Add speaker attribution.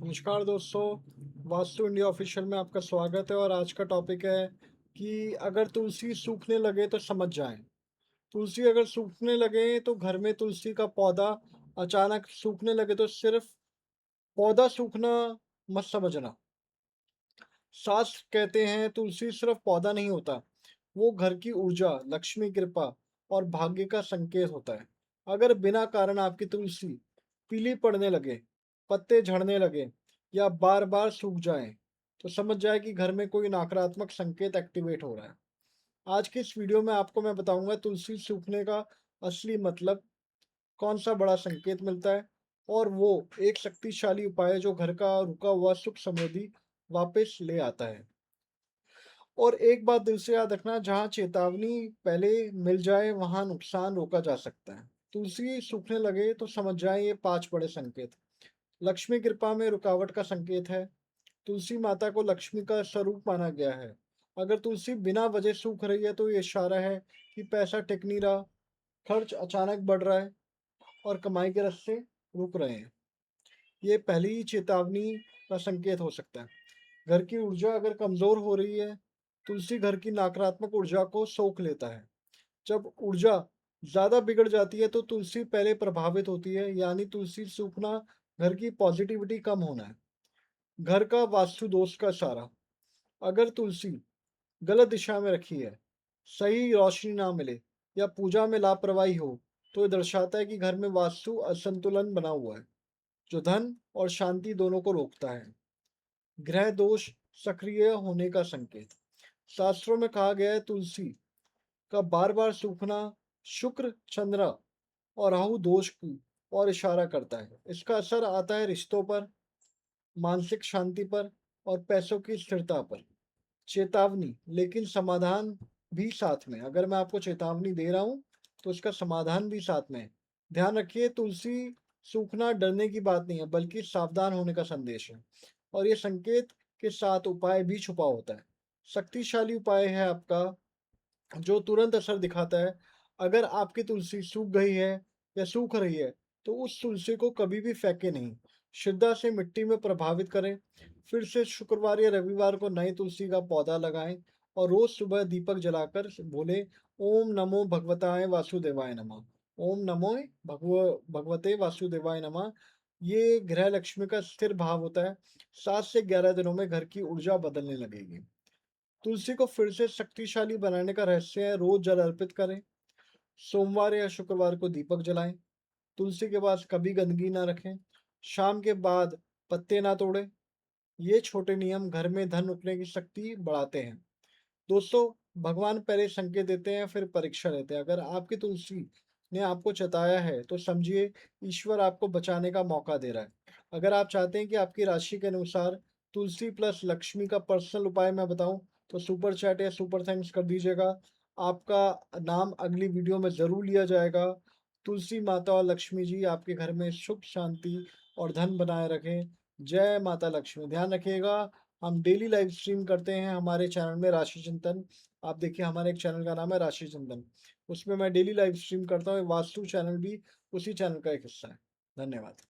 Speaker 1: नमस्कार दोस्तों, vastu India official में आपका स्वागत है और आज का टॉपिक है कि अगर तुलसी सूखने लगे तो समझ जाएं। तुलसी अगर सूखने लगे तो घर में तुलसी का पौधा अचानक सूखने लगे तो सिर्फ पौधा सूखना मत समझना। शास्त्र कहते हैं तुलसी सिर्फ पौधा नहीं होता, वो घर की ऊर्जा, लक्ष्मी कृपा और भाग्य का संकेत होता है। अगर बिना कारण आपकी तुलसी पीली पड़ने लगे, पत्ते झड़ने लगे या बार बार सूख जाएं, तो समझ जाए कि घर में कोई नकारात्मक संकेत एक्टिवेट हो रहा है। आज की इस वीडियो में आपको मैं बताऊंगा तुलसी सूखने का असली मतलब, कौन सा बड़ा संकेत मिलता है और वो एक शक्तिशाली उपाय है जो घर का रुका हुआ सुख समृद्धि वापस ले आता है। और एक बात दिल से याद रखना, जहाँ चेतावनी पहले मिल जाए वहाँ नुकसान रोका जा सकता है। तुलसी सूखने लगे तो समझ जाए ये 5 बड़े संकेत। लक्ष्मी कृपा में रुकावट का संकेत है। तुलसी माता को लक्ष्मी का स्वरूप माना गया है। अगर तुलसी बिना वजह सूख रही है तो ये इशारा है कि पैसा टिक नहीं रहा, खर्च अचानक बढ़ रहा है और कमाई के रास्ते रुक रहे हैं। ये पहली ही चेतावनी का संकेत हो सकता है। घर की ऊर्जा अगर कमजोर हो रही है, तुलसी घर की नकारात्मक ऊर्जा को सोख लेता है। जब ऊर्जा ज्यादा बिगड़ जाती है तो तुलसी पहले प्रभावित होती है, यानी तुलसी सूखना घर की पॉजिटिविटी कम होना है। घर का वास्तु दोष का इशारा, अगर तुलसी गलत दिशा में रखी है, सही रोशनी ना मिले या पूजा में लापरवाही हो, तो ये दर्शाता है कि घर में वास्तु असंतुलन बना हुआ है, जो धन और शांति दोनों को रोकता है। ग्रह दोष सक्रिय होने का संकेत, शास्त्रों में कहा गया है तुलसी का बार बार सूखना शुक्र, चंद्र और राहु दोष की और इशारा करता है। इसका असर आता है रिश्तों पर, मानसिक शांति पर और पैसों की स्थिरता पर। चेतावनी लेकिन समाधान भी साथ में, अगर मैं आपको चेतावनी दे रहा हूँ तो उसका समाधान भी साथ में है। ध्यान रखिए, तुलसी सूखना डरने की बात नहीं है बल्कि सावधान होने का संदेश है। और ये संकेत के साथ उपाय भी छुपा होता है। शक्तिशाली उपाय है आपका जो तुरंत असर दिखाता है। अगर आपकी तुलसी सूख गई है या सूख रही है तो उस तुलसी को कभी भी फेंके नहीं, श्रद्धा से मिट्टी में प्रभावित करें। फिर से शुक्रवार या रविवार को नए तुलसी का पौधा लगाएं और रोज सुबह दीपक जलाकर बोले, ओम नमो भगवताय वासुदेवाय नमः। ओम नमो भगवते वासुदेवाय नमः। ये गृह लक्ष्मी का स्थिर भाव होता है। 7 से 11 दिनों में घर की ऊर्जा बदलने लगेगी। तुलसी को फिर से शक्तिशाली बनाने का रहस्य है, रोज जल अर्पित करें, सोमवार या शुक्रवार को दीपक जलाएं, तुलसी के पास कभी गंदगी ना रखें, शाम के बाद पत्ते ना तोड़ें। ये छोटे नियम घर में धन रुकने की शक्ति बढ़ाते हैं। दोस्तों, भगवान पहले संकेत देते हैं फिर परीक्षा लेते हैं। अगर आपकी तुलसी ने आपको चताया है तो समझिए ईश्वर आपको बचाने का मौका दे रहा है। अगर आप चाहते हैं कि आपकी राशि के अनुसार तुलसी प्लस लक्ष्मी का पर्सनल उपाय मैं बताऊं तो सुपर चैट या सुपर थैंक्स कर दीजिएगा। आपका नाम अगली वीडियो में ज़रूर लिया जाएगा। तुलसी माता और लक्ष्मी जी आपके घर में सुख शांति और धन बनाए रखें। जय माता लक्ष्मी। ध्यान रखिएगा, हम डेली लाइव स्ट्रीम करते हैं हमारे चैनल में राशि चिंतन। आप देखिए हमारे एक चैनल का नाम है राशि चिंतन, उसमें मैं डेली लाइव स्ट्रीम करता हूँ। वास्तु चैनल भी उसी चैनल का एक हिस्सा है। धन्यवाद।